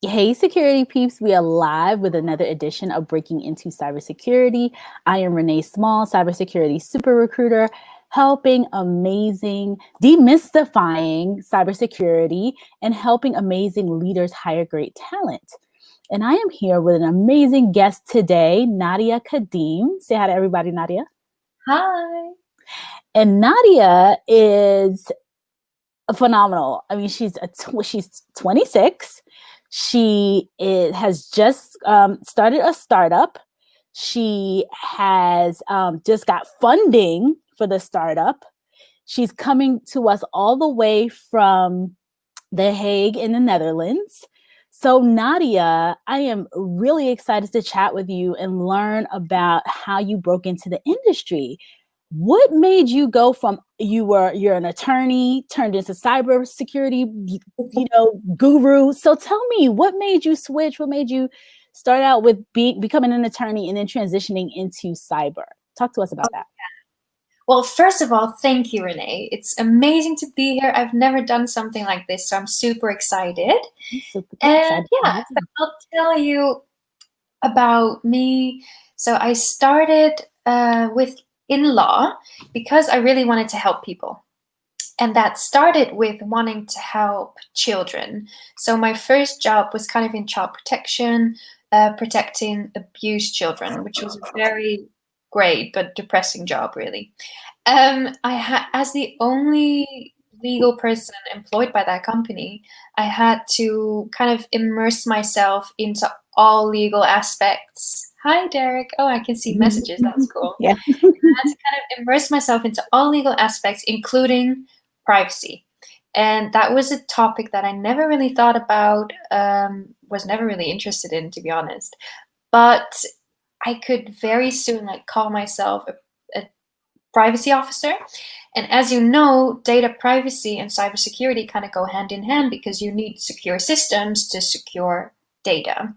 Hey, security peeps, we are live with another edition of Breaking Into Cybersecurity. I am Renee Small, cybersecurity super recruiter, helping demystifying cybersecurity and helping amazing leaders hire great talent. And I am here with an amazing guest today, Nadia Kadhim. Say hi to everybody, Nadia. Hi. And Nadia is phenomenal. I mean, she's 26. She has just started a startup. She has just got funding for the startup. She's coming to us all the way from The Hague in the Netherlands. So Nadia, I am really excited to chat with you and learn about how you broke into the industry. What made you go from you're an attorney turned into cybersecurity, guru? So tell me, what made you switch? What made you start out with becoming an attorney and then transitioning into cyber? Talk to us about that. Well, first of all, thank you, Renee. It's amazing to be here. I've never done something like this, so I'm super excited. And yeah, so I'll tell you about me. So I started in law because I really wanted to help people. And that started with wanting to help children. So my first job was kind of in child protection, protecting abused children, which was a very great but depressing job, really. As the only legal person employed by that company, I had to kind of immerse myself into all legal aspects. Hi, Derek. Oh, I can see messages. That's cool. Yeah. I had to kind of immerse myself into all legal aspects, including privacy. And that was a topic that I never really thought about, was never really interested in, to be honest. But I could very soon call myself a privacy officer. And as you know, data privacy and cybersecurity kind of go hand in hand because you need secure systems to secure data.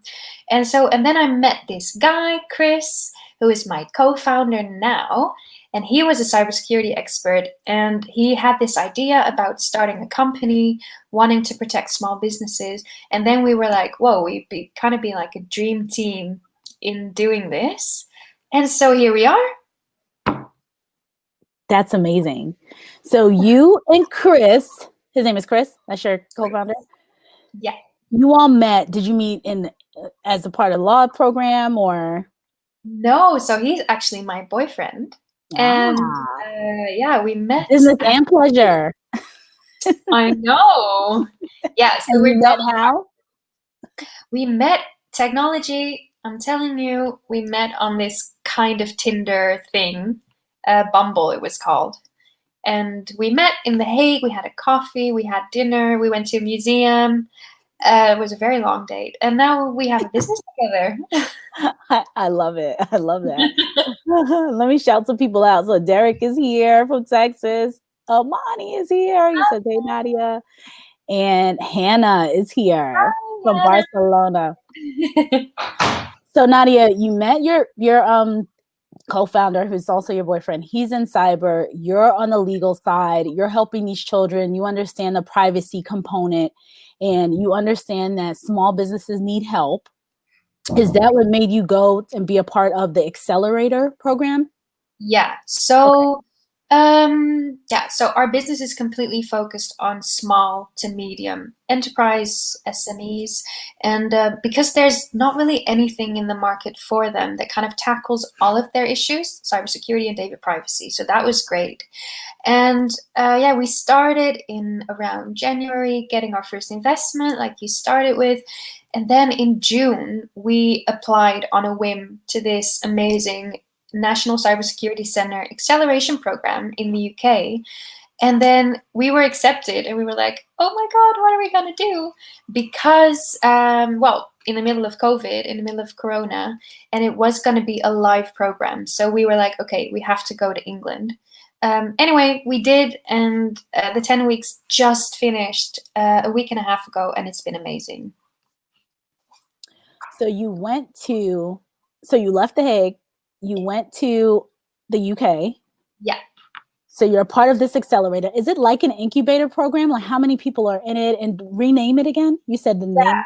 And then I met this guy, Chris, who is my co-founder now. And he was a cybersecurity expert, and he had this idea about starting a company, wanting to protect small businesses. And then we were like, whoa, we'd be like a dream team in doing this. And so here we are. That's amazing. So you and Chris, his name is Chris, that's your co-founder? Yeah. You all met, did you meet as a part of the law program or? No, so he's actually my boyfriend. And yeah, we met. Business and pleasure. I know. Yeah, so we met how? We met technology. I'm telling you, we met on this kind of Tinder thing, Bumble it was called. And we met in The Hague. We had a coffee, we had dinner, we went to a museum. It was a very long date. And now we have a business together. I love it. I love that. Let me shout some people out. So Derek is here from Texas. Amani is here. You said, hey, Nadia. And Hannah is here from Barcelona. So Nadia, you met your co-founder, who's also your boyfriend. He's in cyber. You're on the legal side. You're helping these children. You understand the privacy component, and you understand that small businesses need help. Is that what made you go and be a part of the Accelerator program? Yeah. So, so our business is completely focused on small to medium enterprise SMEs. And because there's not really anything in the market for them that kind of tackles all of their issues, cybersecurity and data privacy. So that was great. And we started in around January, getting our first investment, like you started with. And then in June, we applied on a whim to this amazing National Cybersecurity Center acceleration program in the UK. And then we were accepted and we were like, oh my God, what are we going to do? Because, in the middle of COVID, in the middle of Corona, and it was going to be a live program. So we were like, okay, we have to go to England. Anyway, we did, and the 10 weeks just finished a week and a half ago, and it's been amazing. So you left The Hague, you went to the UK. Yeah. So you're a part of this accelerator. Is it like an incubator program? Like how many people are in it? And rename it again? You said the name.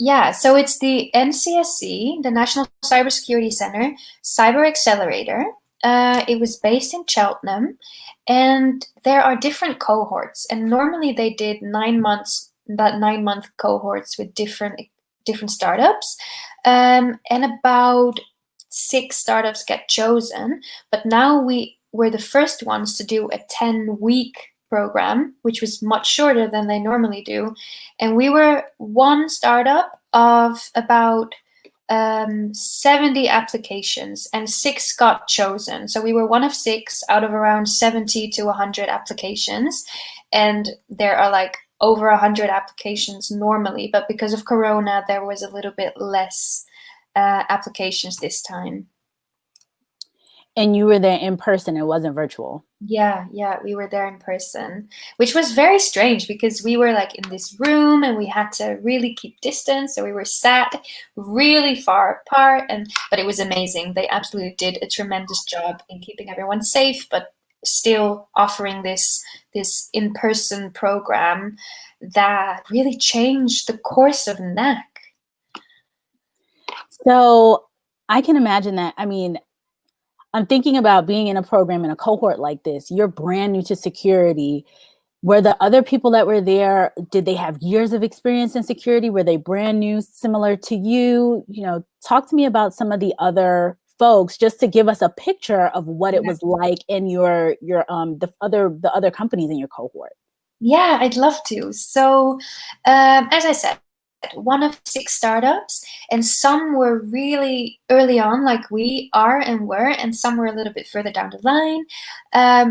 Yeah, so it's the NCSC, the National Cybersecurity Center, Cyber Accelerator. It was based in Cheltenham, and there are different cohorts. And normally they did 9 months, about 9 month cohorts with different startups, and about 6 startups get chosen. But now we were the first ones to do a 10-week program, which was much shorter than they normally do. And we were one startup of about 70 applications, and 6 got chosen. So we were one of 6 out of around 70 to 100 applications. And there are like over 100 applications normally, but because of Corona, there was a little bit less applications this time. And you were there in person, it wasn't virtual. Yeah, we were there in person, which was very strange because we were like in this room and we had to really keep distance. So we were sat really far apart, but it was amazing. They absolutely did a tremendous job in keeping everyone safe, but still offering this in-person program that really changed the course of NAC. So I can imagine that. I mean, I'm thinking about being in a program in a cohort like this. You're brand new to security. Were the other people that were there, did they have years of experience in security? Were they brand new, similar to you? You know, talk to me about some of the other folks, just to give us a picture of what it was like in the other companies in your cohort. Yeah, I'd love to. So, as I said, one of 6 startups, and some were really early on, like we are and were, and some were a little bit further down the line.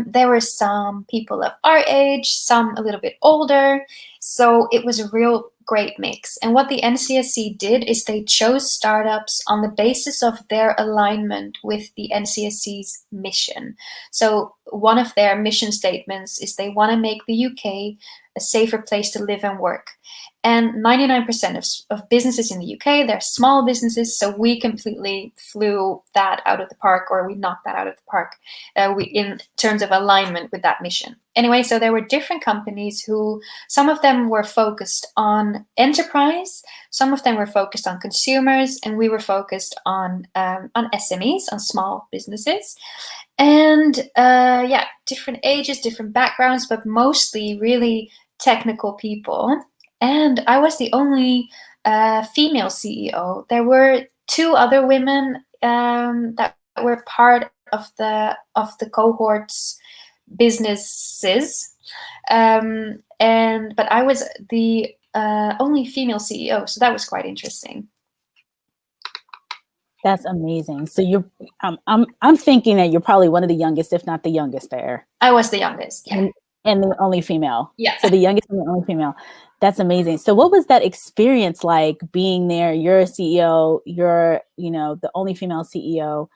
There were some people of our age, some a little bit older. So it was a real great mix. And what the NCSC did is they chose startups on the basis of their alignment with the NCSC's mission. So one of their mission statements is they want to make the UK a safer place to live and work. And 99% of businesses in the UK, they're small businesses, so we completely flew that out of the park, or we knocked that out of the park in terms of alignment with that mission. Anyway, so there were different companies who, some of them were focused on enterprise, some of them were focused on consumers, and we were focused on SMEs, on small businesses. And different ages, different backgrounds, but mostly really technical people. And I was the only female CEO. There were 2 other women that were part of the cohort's businesses, but I was the only female CEO, so that was quite interesting. That's amazing. So I'm thinking that you're probably one of the youngest, if not the youngest there. I was the youngest, yeah. And the only female. Yeah. So the youngest and the only female. That's amazing. So what was that experience like, being there? You're a CEO, you're, the only female CEO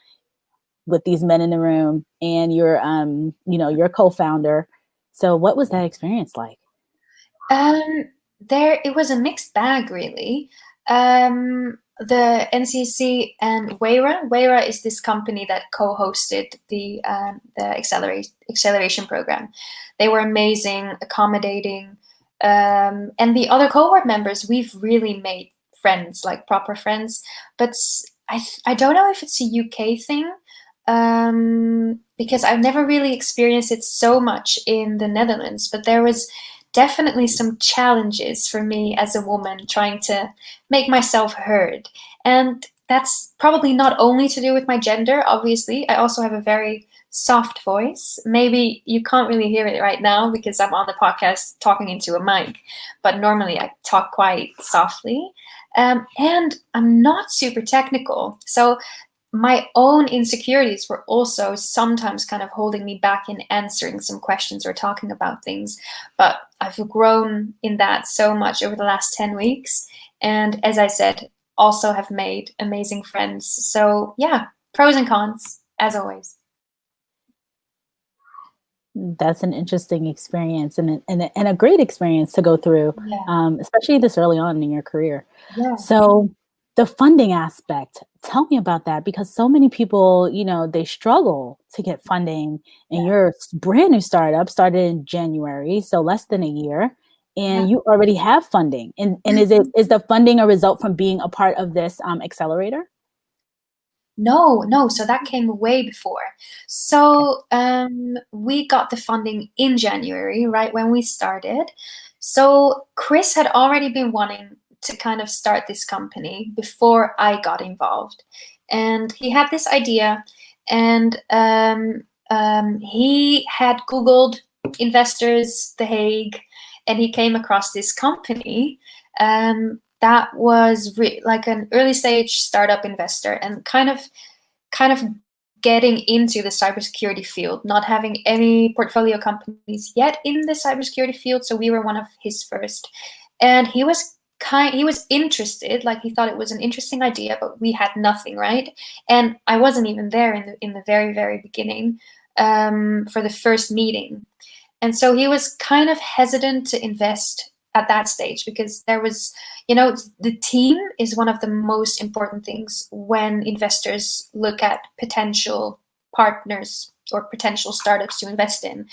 with these men in the room, and you're, you're a co-founder. So what was that experience like? It was a mixed bag, really. The NCSC and Wayra is this company that co-hosted the acceleration program. They were amazing, accommodating, and the other cohort members, we've really made friends, like proper friends. But I don't know if it's a UK thing, because I've never really experienced it so much in the Netherlands. But there was definitely some challenges for me as a woman trying to make myself heard. And that's probably not only to do with my gender, obviously. I also have a very soft voice. Maybe you can't really hear it right now because I'm on the podcast talking into a mic, but normally I talk quite softly. And I'm not super technical. So my own insecurities were also sometimes kind of holding me back in answering some questions or talking about things. But I've grown in that so much over the last 10 weeks. And as I said, also have made amazing friends. So yeah, pros and cons, as always. That's an interesting experience, and a great experience to go through, especially this early on in your career. Yeah. So the funding aspect, tell me about that, because so many people, they struggle to get funding, and your brand new startup started in January, so less than a year. and you already have funding. And is the funding a result from being a part of this accelerator? No. So that came way before. So we got the funding in January, right when we started. So Chris had already been wanting to kind of start this company before I got involved. And he had this idea, and he had Googled investors, The Hague, and he came across this company that was like an early stage startup investor, and kind of getting into the cybersecurity field, not having any portfolio companies yet in the cybersecurity field. So we were one of his first, and he was interested, like he thought it was an interesting idea, but we had nothing, right? And I wasn't even there in the very, very beginning for the first meeting. And so he was kind of hesitant to invest at that stage, because there was, the team is one of the most important things when investors look at potential partners or potential startups to invest in.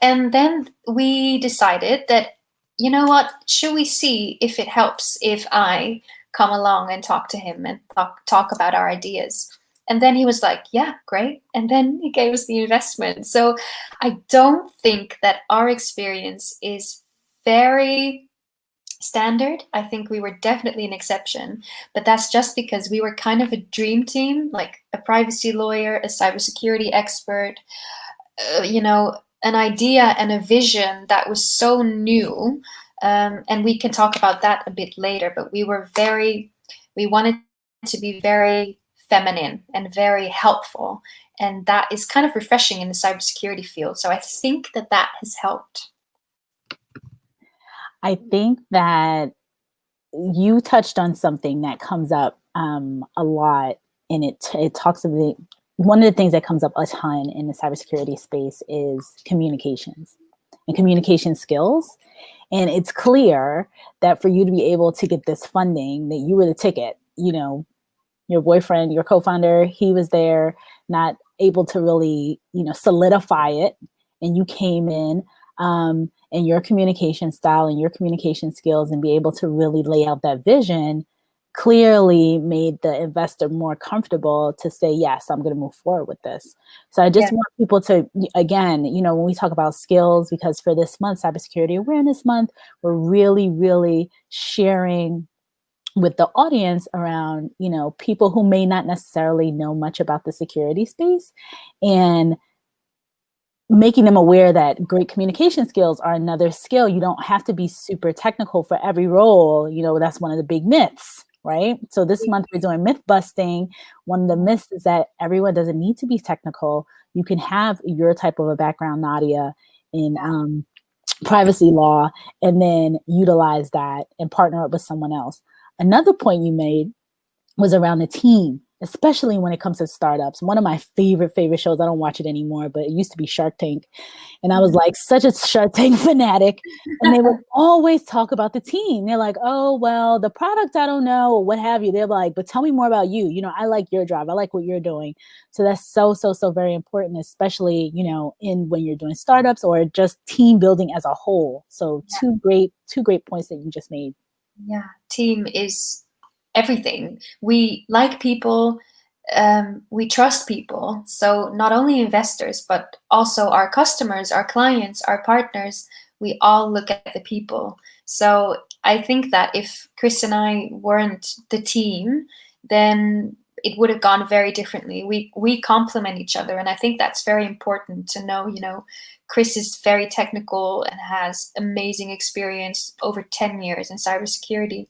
And then we decided that, you know what, should we see if it helps if I come along and talk to him and talk about our ideas? And then he was like, yeah, great. And then he gave us the investment. So I don't think that our experience is very standard. I think we were definitely an exception, but that's just because we were kind of a dream team, like a privacy lawyer, a cybersecurity expert, an idea and a vision that was so new. And we can talk about that a bit later, but we wanted to be very feminine and very helpful. And that is kind of refreshing in the cybersecurity field. So I think that has helped. I think that you touched on something that comes up a lot, and it talks about one of the things that comes up a ton in the cybersecurity space is communications and communication skills. And it's clear that for you to be able to get this funding, that you were the ticket. Your boyfriend, your co-founder, he was there, not able to really, solidify it, and you came in. And your communication style and your communication skills, and be able to really lay out that vision, clearly made the investor more comfortable to say, yes, I'm going to move forward with this. So I just want people to, again, when we talk about skills, because for this month, Cybersecurity Awareness Month, we're really, really sharing with the audience around, people who may not necessarily know much about the security space, and making them aware that great communication skills are another skill. You don't have to be super technical for every role. That's one of the big myths, right? So this month we're doing myth busting. One of the myths is that everyone doesn't need to be technical. You can have your type of a background, Nadia, in privacy law, and then utilize that and partner up with someone else. Another point you made was around the team, especially when it comes to startups. One of my favorite shows, I don't watch it anymore, but it used to be Shark Tank. And I was like such a Shark Tank fanatic. And they would always talk about the team. They're like, oh, well, the product, I don't know, or what have you. They're like, but tell me more about you. I like your drive. I like what you're doing. So that's so very important, especially, in when you're doing startups or just team building as a whole. So two great points that you just made. Yeah, team is everything. We like people, we trust people. So not only investors, but also our customers, our clients, our partners, we all look at the people. So I think that if Chris and I weren't the team, then it would have gone very differently. We complement each other. And I think that's very important to know. Chris is very technical and has amazing experience, over 10 years in cybersecurity.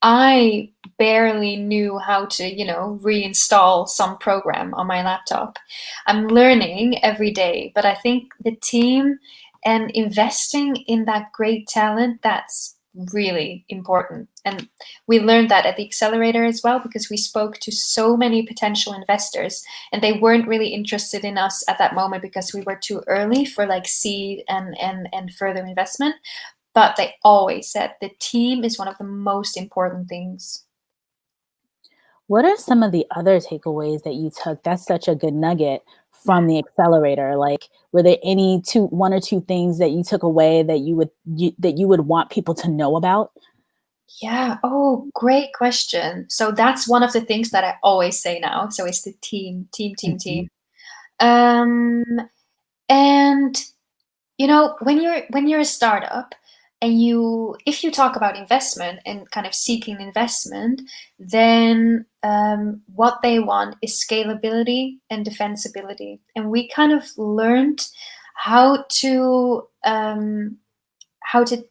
I barely knew how to, reinstall some program on my laptop. I'm learning every day, but I think the team and investing in that great talent, that's really important. And we learned that at the accelerator as well, because we spoke to so many potential investors, and they weren't really interested in us at that moment because we were too early for like seed and further investment. But they always said the team is one of the most important things. What are some of the other takeaways that you took? That's such a good nugget from the accelerator? Like, were there any one or two things that you took away that you would want people to know about? Yeah. Oh, great question. So that's one of the things that I always say now. So it's the team, team, team, Mm-hmm. team. Um, and when you're a startup and if you talk about investment and kind of seeking investment, then what they want is scalability and defensibility. And we kind of learned how to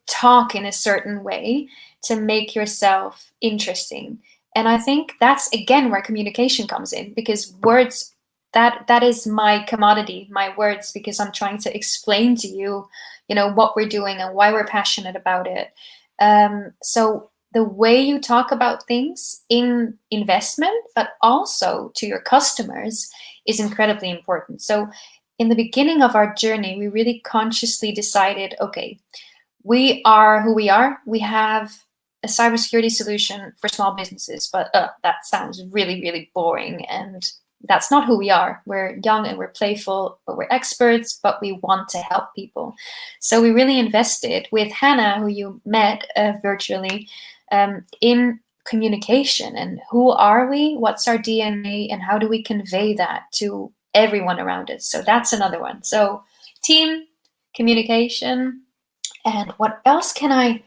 talk in a certain way to make yourself interesting. And I think that's again where communication comes in, because words, that is my commodity, my words, because I'm trying to explain to you, what we're doing and why we're passionate about it. So the way you talk about things in investment, but also to your customers, is incredibly important. So in the beginning of our journey, we really consciously decided, okay, we are who we are. We have a cybersecurity solution for small businesses, but that sounds really, really boring. And that's not who we are. We're young and we're playful, but we're experts, but we want to help people. So we really invested with Hannah, who you met virtually, in communication and who are we, what's our DNA, and how do we convey that to everyone around us. So that's another one. So team, communication, and what else can I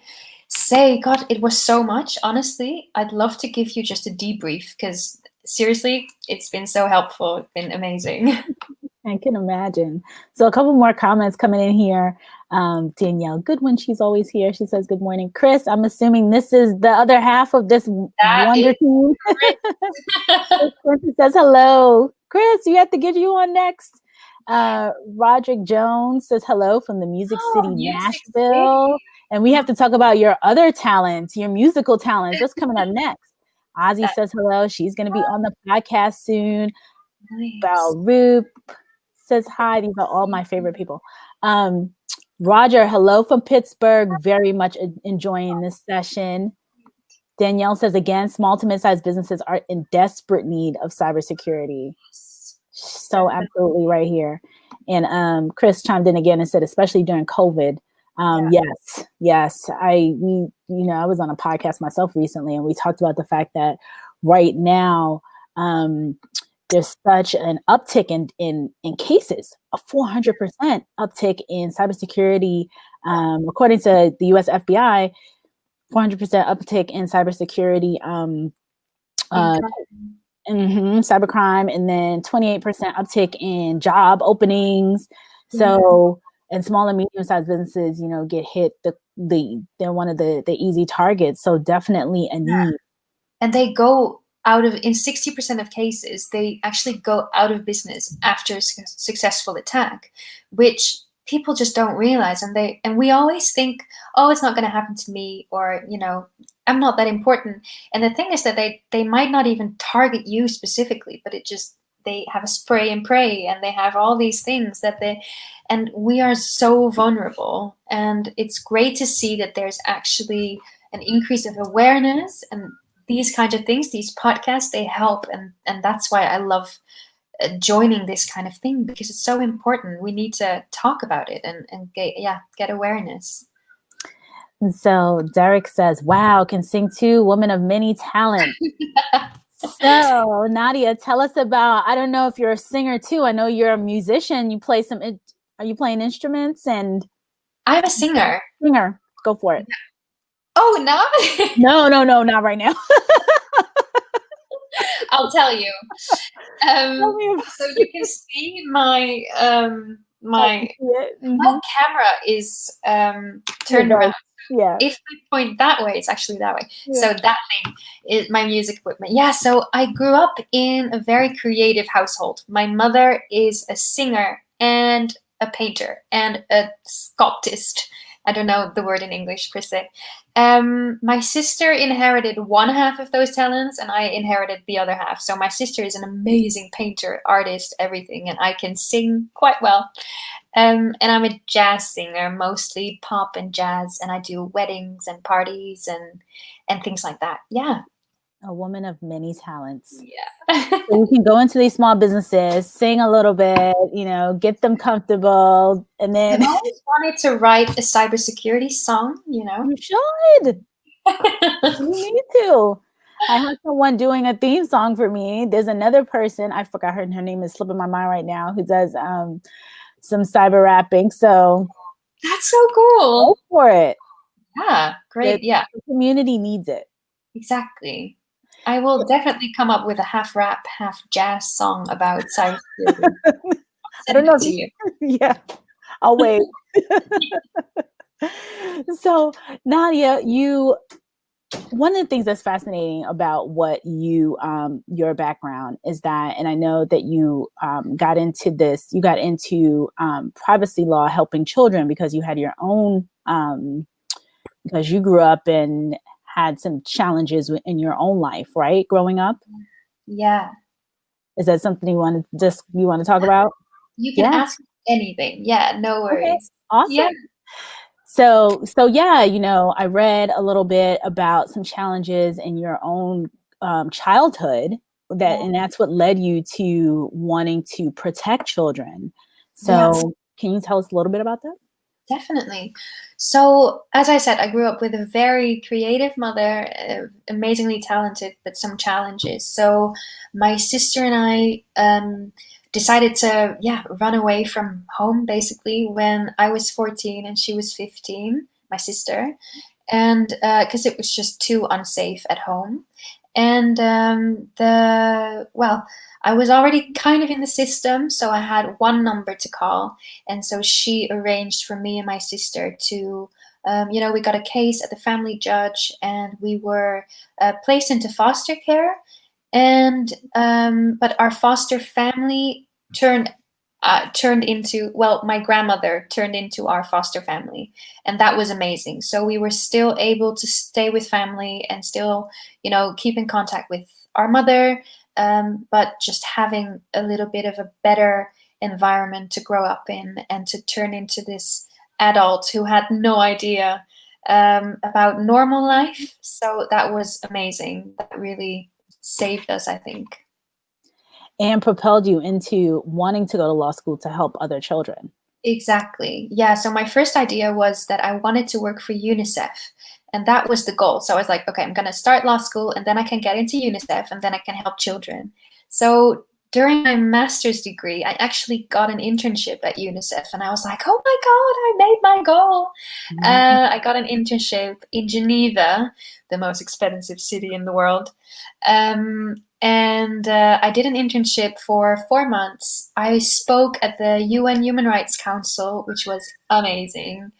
say? God, it was so much. Honestly, I'd love to give you just a debrief, because seriously, it's been so helpful. It's been amazing. I can imagine. So a couple more comments coming in here. Danielle Goodwin, she's always here. She says, good morning. Chris, I'm assuming this is the other half of this That wonder is team. great. Chris says, hello. Chris, you have to get you on next. Roderick Jones says hello from the Music City, Oh, Music Nashville. City. And we have to talk about your other talents, your musical talents. That's coming up next. Ozzy That, says hello. She's going to be on the podcast soon. nice. Balroop says hi. These are all my favorite people. Roger, hello from Pittsburgh. Very much enjoying this session. Danielle says, again, small to mid-sized businesses are in desperate need of cybersecurity. So absolutely right here. And Chris chimed in again and said, especially during COVID. Yes. I was on a podcast myself recently, and we talked about the fact that right now, there's such an uptick in cases, a 400% uptick in cybersecurity, according to the U.S. FBI, 400% uptick in cybersecurity, cybercrime, and then 28% uptick in job openings. So, and small and medium-sized businesses, get hit. They're one of the easy targets. So definitely a need. And they go in 60% of cases, they actually go out of business after a successful attack, which people just don't realize. And we always think, oh, it's not going to happen to me, or, I'm not that important. And the thing is that they might not even target you specifically, but they have a spray and pray, and they have all these things and we are so vulnerable. And it's great to see that there's actually an increase of awareness, and these kinds of things, these podcasts, they help. And that's why I love joining this kind of thing, because it's so important. We need to talk about it and get awareness. And so Derek says, wow, can sing too, woman of many talents. So Nadia, tell us about, I don't know if you're a singer too. I know you're a musician. You play are you playing instruments? And I'm a singer. Go for it. Oh, no? No, not right now. I'll tell you. So you can see my camera is turned around. Yeah. If I point that way, it's actually that way. Yeah. So that thing is my music equipment. Yeah. So I grew up in a very creative household. My mother is a singer and a painter and a sculptist. I don't know the word in English per se. My sister inherited one half of those talents, and I inherited the other half. So my sister is an amazing painter, artist, everything, and I can sing quite well. And I'm a jazz singer, mostly pop and jazz, and I do weddings and parties and things like that. Yeah. A woman of many talents. Yeah. So you can go into these small businesses, sing a little bit, get them comfortable, and then I've always wanted to write a cybersecurity song, you should. You need to. I have someone doing a theme song for me. There's another person, I forgot her name is slipping my mind right now, who does some cyber rapping. So That's so go cool. for it. Yeah, great. Yeah, The community needs it. exactly. I will definitely come up with a half rap, half jazz song about cybersecurity. I Send don't know. it to you. Yeah, I'll wait. So, Nadia, one of the things that's fascinating about what your background is that, and I know that you got into privacy law, helping children because you had your own, because you grew up and had some challenges in your own life, right? Growing up. Yeah. Is that something you want to talk about? You can Yeah. ask me anything. Yeah, no Okay. worries. Awesome. Yeah. So yeah, I read a little bit about some challenges in your own childhood and that's what led you to wanting to protect children. Yeah. So can you tell us a little bit about that? Definitely. So, as I said, I grew up with a very creative mother, amazingly talented, but some challenges. So, my sister and I decided to, run away from home basically when I was 14 and she was 15, my sister, and because it was just too unsafe at home. And I was already kind of in the system, so I had one number to call. And so she arranged for me and my sister to, we got a case at the family judge and we were placed into foster care. And, but our foster family turned into, my grandmother turned into our foster family. And that was amazing. So we were still able to stay with family and still, keep in contact with our mother, but just having a little bit of a better environment to grow up in and to turn into this adult who had no idea about normal life. So that was amazing. That really saved us, I think. And propelled you into wanting to go to law school to help other children. Exactly. Yeah. So my first idea was that I wanted to work for UNICEF. And that was the goal. So I was like, okay, I'm going to start law school and then I can get into UNICEF and then I can help children. So during my master's degree, I actually got an internship at UNICEF and I was like, oh my God, I made my goal. I got an internship in Geneva, the most expensive city in the world. And I did an internship for 4 months. I spoke at the UN Human Rights Council, which was amazing.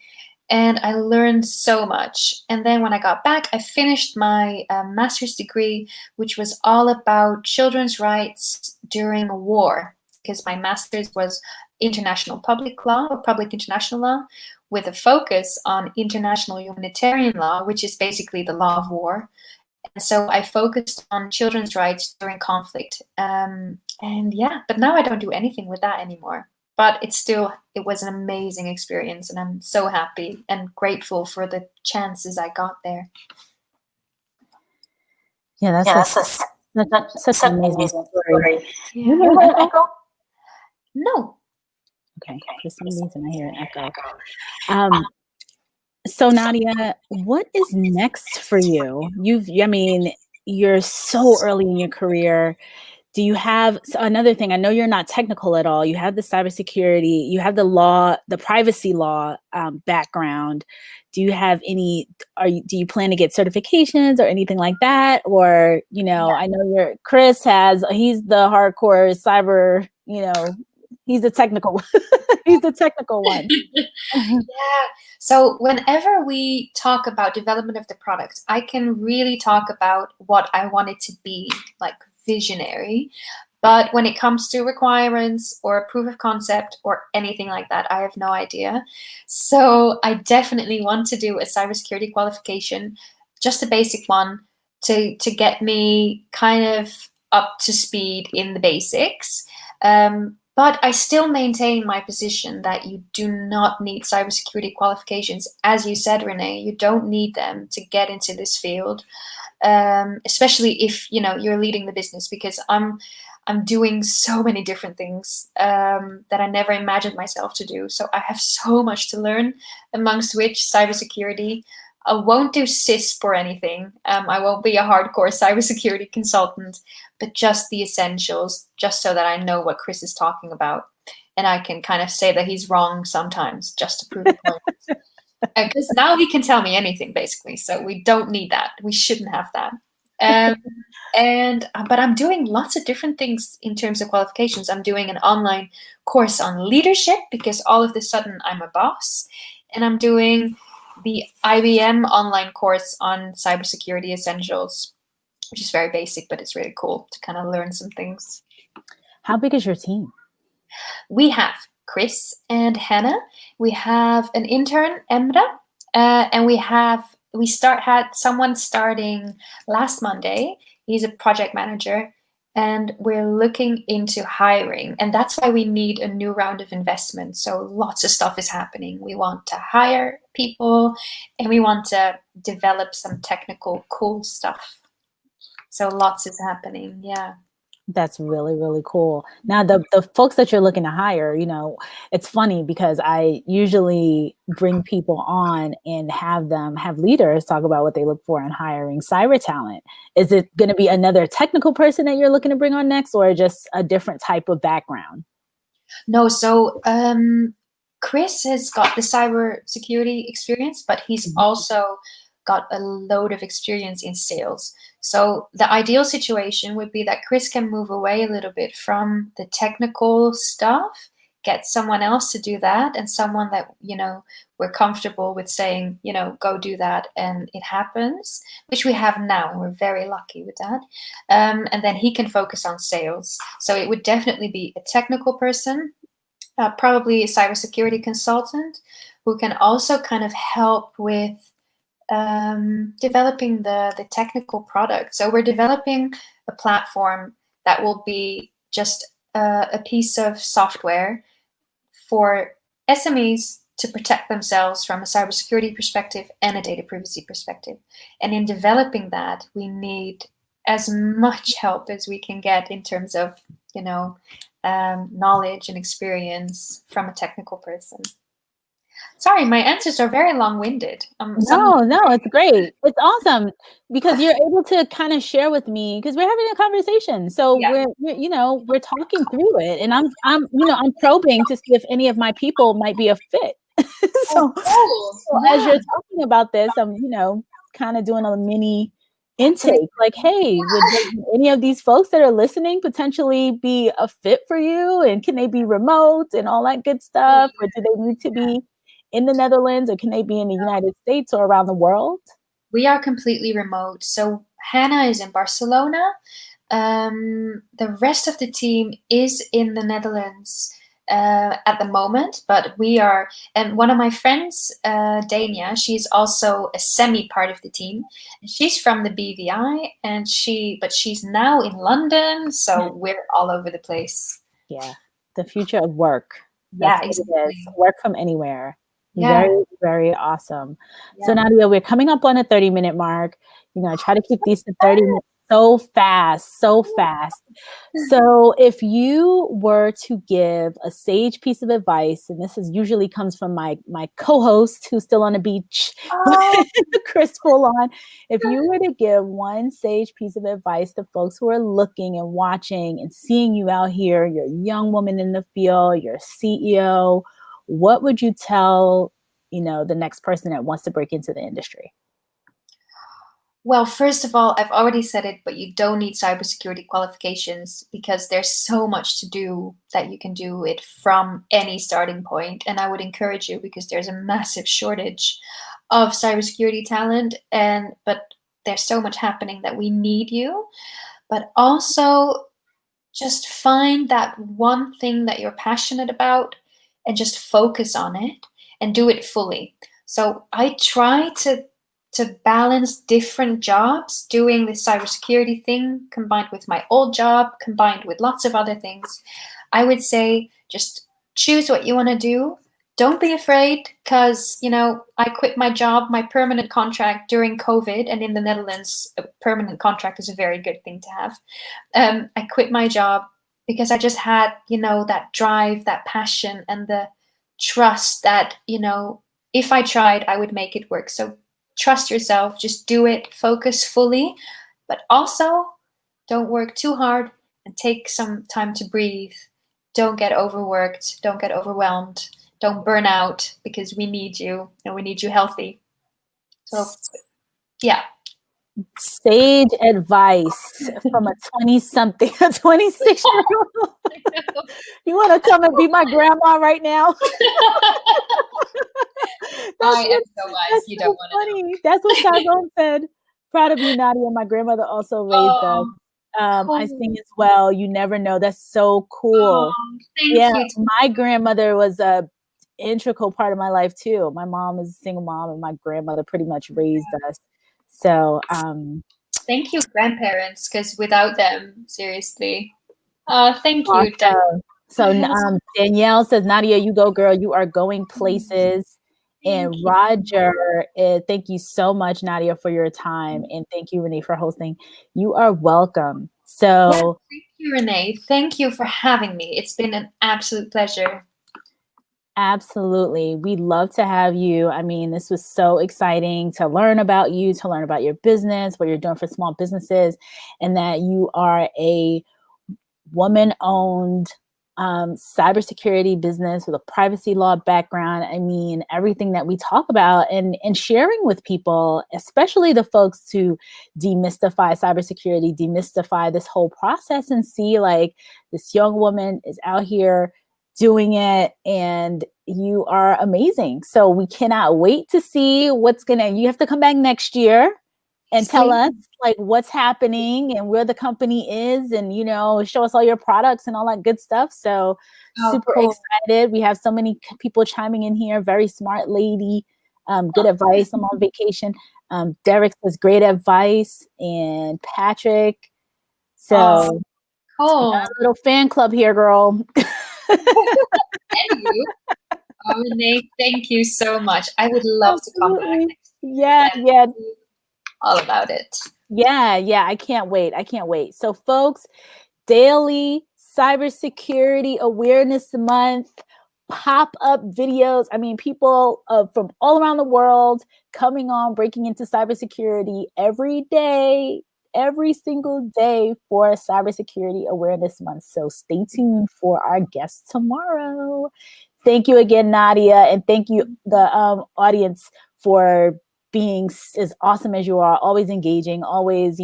And I learned so much. And then when I got back, I finished my master's degree, which was all about children's rights during war, because my master's was international public law or public international law, with a focus on international humanitarian law, which is basically the law of war. And so I focused on children's rights during conflict. But now I don't do anything with that anymore. But it was an amazing experience, and I'm so happy and grateful for the chances I got there. Yeah, that's such an amazing story. Yeah. You hear an echo? No. Okay, for some reason I hear an echo. So Nadia, what is next for you? You're so early in your career. Do you have another thing? I know you're not technical at all. You have the cybersecurity, you have the law, the privacy law background. Do you have do you plan to get certifications or anything like that? Or, I know Chris he's the hardcore cyber, he's the technical one. He's the technical one. Yeah. So whenever we talk about development of the product, I can really talk about what I want it to be, like visionary. But when it comes to requirements or proof of concept or anything like that, I have no idea. So I definitely want to do a cybersecurity qualification, just a basic one to get me kind of up to speed in the basics. But I still maintain my position that you do not need cybersecurity qualifications. As you said, Renee, you don't need them to get into this field. especially if you're leading the business, because I'm doing so many different things that I never imagined myself to do. So I have so much to learn, amongst which cybersecurity. I won't do CISP or anything. I won't be a hardcore cybersecurity consultant, but just the essentials, just so that I know what Chris is talking about. And I can kind of say that he's wrong sometimes, just to prove a point. Because now he can tell me anything, basically. So we don't need that. We shouldn't have that. But I'm doing lots of different things in terms of qualifications. I'm doing an online course on leadership, because all of a sudden I'm a boss, and I'm doing the IBM online course on cybersecurity essentials, which is very basic, but it's really cool to kind of learn some things. How big is your team? We have Chris and Hannah. We have an intern, Emra, and we had someone starting last Monday. He's a project manager, and we're looking into hiring. And that's why we need a new round of investment. So lots of stuff is happening. We want to hire people, and we want to develop some technical cool stuff. So lots is happening. Yeah. That's really, really cool. Now, the folks that you're looking to hire, it's funny because I usually bring people on and have leaders talk about what they look for in hiring cyber talent. Is it going to be another technical person that you're looking to bring on next, or just a different type of background? No, so Chris has got the cybersecurity experience, but he's also got a load of experience in sales. So the ideal situation would be that Chris can move away a little bit from the technical stuff, get someone else to do that, and someone that, we're comfortable with saying, go do that, and it happens, which we have now. We're very lucky with that. And then he can focus on sales. So it would definitely be a technical person, probably a cybersecurity consultant, who can also kind of help with developing the technical product. So we're developing a platform that will be just a piece of software for SMEs to protect themselves from a cybersecurity perspective and a data privacy perspective. And in developing that, we need as much help as we can get in terms of, knowledge and experience from a technical person. Sorry, my answers are very long-winded. No, it's great. It's awesome because you're able to kind of share with me, because we're having a conversation. So we're talking through it, and I'm probing to see if any of my people might be a fit. So as you're talking about this, I'm kind of doing a mini intake, like, hey, would any of these folks that are listening potentially be a fit for you, and can they be remote and all that good stuff, or do they need to be in the Netherlands, or can they be in the United States or around the world? We are completely remote. So Hannah is in Barcelona. The rest of the team is in the Netherlands at the moment, but we are, and one of my friends, Dania, she's also a semi part of the team. She's from the BVI, but she's now in London, so we're all over the place. Yeah, the future of work. That's exactly. What it is. Work from anywhere. Yeah. Very, very awesome. Yeah. So Nadia, we're coming up on a 30-minute mark. Try to keep these to 30 minutes. So fast. So if you were to give a sage piece of advice, and this usually comes from my co-host who's still on the beach, Chris Foulon. If you were to give one sage piece of advice to folks who are looking and watching and seeing you out here, you're a young woman in the field, you're a CEO, what would you tell, the next person that wants to break into the industry? Well, first of all, I've already said it, but you don't need cybersecurity qualifications, because there's so much to do that you can do it from any starting point. And I would encourage you, because there's a massive shortage of cybersecurity talent, but there's so much happening that we need you. But also just find that one thing that you're passionate about and just focus on it and do it fully. So I try to balance different jobs, doing the cybersecurity thing combined with my old job, combined with lots of other things. I would say just choose what you want to do, don't be afraid, because, I quit my job, my permanent contract during COVID, and in the Netherlands, a permanent contract is a very good thing to have. I quit my job because I just had, that drive, that passion, and the trust that, if I tried, I would make it work. So trust yourself, just do it, focus fully, but also don't work too hard and take some time to breathe. Don't get overworked, don't get overwhelmed, don't burn out, because we need you and we need you healthy. So, yeah. Sage advice from a 20-something, a 26-year-old. You want to come and be my grandma right now? I am so wise. You don't want to know. That's what Tyrone said. Proud of you, Nadia. My grandmother also raised us. Cool. I sing as well. You never know. That's so cool. Thank you. My grandmother was a integral part of my life too. My mom is a single mom, and my grandmother pretty much raised us. So thank you, grandparents, because without them, seriously. Thank you. So Danielle says, Nadia, you go, girl. You are going places. And Roger, thank you so much, Nadia, for your time. And thank you, Renee, for hosting. You are welcome. So thank you, Renee. Thank you for having me. It's been an absolute pleasure. Absolutely. We'd love to have you. I mean, this was so exciting to learn about you, to learn about your business, what you're doing for small businesses, and that you are a woman-owned cybersecurity business with a privacy law background. I mean, everything that we talk about and sharing with people, especially the folks to demystify cybersecurity, demystify this whole process, and see like this young woman is out here doing it, and you are amazing. So we cannot wait to see you have to come back next year and tell us like what's happening and where the company is, and show us all your products and all that good stuff. So super excited. We have so many people chiming in here. Very smart lady. Good advice. I'm on vacation. Derek says great advice, and Patrick. So cool. A little fan club here, girl. And you. Renee, thank you so much. I would love to come back next year. Yeah. All about it. Yeah. I can't wait. So folks, daily cybersecurity awareness month, pop-up videos. I mean, people from all around the world coming on, breaking into cybersecurity every day, every single day for Cybersecurity Awareness Month. So stay tuned for our guest tomorrow. Thank you again, Nadia, and thank you, the audience, for being as awesome as you are, always engaging, always,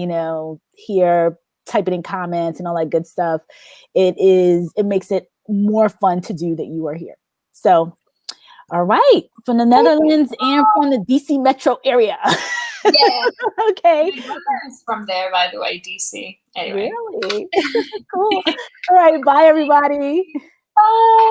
here typing in comments and all that good stuff. It makes it more fun to do that you are here. So, all right, from the Netherlands and from the DC metro area. Yeah. Okay. From there, by the way, DC. Anyway. Really? Cool. All right. Bye, everybody. Bye.